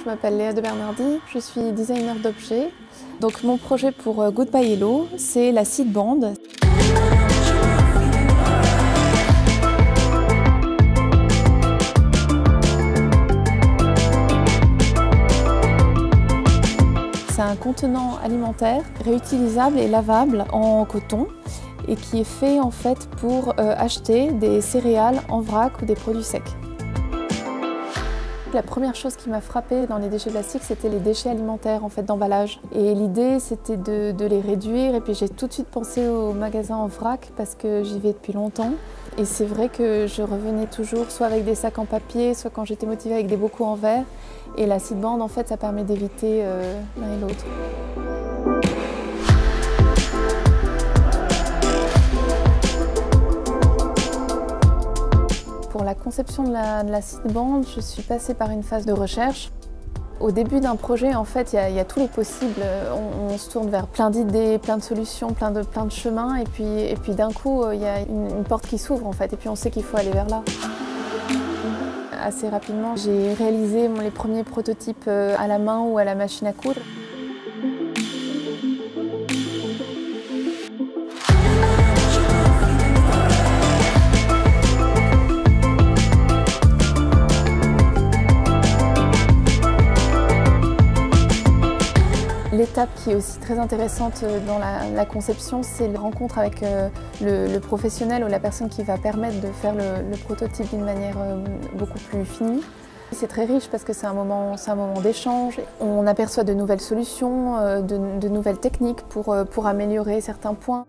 Je m'appelle Léa de Bernardi, je suis designer d'objets. Donc mon projet pour Goodbye Hello, c'est la seed band. C'est un contenant alimentaire réutilisable et lavable en coton et qui est fait en fait pour acheter des céréales en vrac ou des produits secs. La première chose qui m'a frappée dans les déchets plastiques, c'était les déchets alimentaires en fait, d'emballage. Et l'idée, c'était de les réduire. Et puis j'ai tout de suite pensé au magasin en vrac parce que j'y vais depuis longtemps. Et c'est vrai que je revenais toujours soit avec des sacs en papier, soit quand j'étais motivée avec des bocaux en verre. Et la seed band, en fait, ça permet d'éviter l'un et l'autre. Pour la conception de la seed band, je suis passée par une phase de recherche. Au début d'un projet, en fait, il y a tous les possibles. On se tourne vers plein d'idées, plein de solutions, plein de chemins. Et puis d'un coup, il y a une porte qui s'ouvre, en fait. Et puis on sait qu'il faut aller vers là. Assez rapidement, j'ai réalisé les premiers prototypes à la main ou à la machine à coudre. L'étape qui est aussi très intéressante dans la conception, c'est la rencontre avec le professionnel ou la personne qui va permettre de faire le prototype d'une manière beaucoup plus finie. C'est très riche parce que c'est un moment d'échange. On aperçoit de nouvelles solutions, de nouvelles techniques pour améliorer certains points.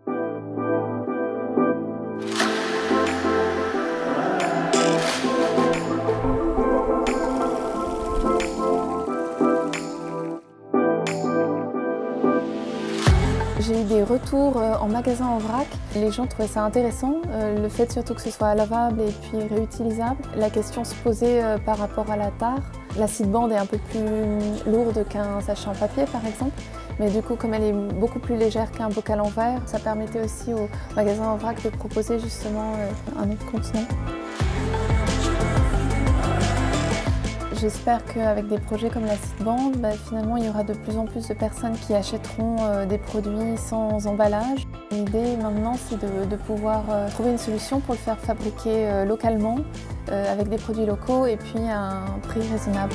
J'ai eu des retours en magasin en vrac. Les gens trouvaient ça intéressant, le fait surtout que ce soit lavable et puis réutilisable. La question se posait par rapport à la tare. La seed band est un peu plus lourde qu'un sachet en papier par exemple, mais du coup comme elle est beaucoup plus légère qu'un bocal en verre, ça permettait aussi au magasin en vrac de proposer justement un autre contenant. J'espère qu'avec des projets comme la seed band, finalement il y aura de plus en plus de personnes qui achèteront des produits sans emballage. L'idée maintenant c'est de pouvoir trouver une solution pour le faire fabriquer localement avec des produits locaux et puis à un prix raisonnable.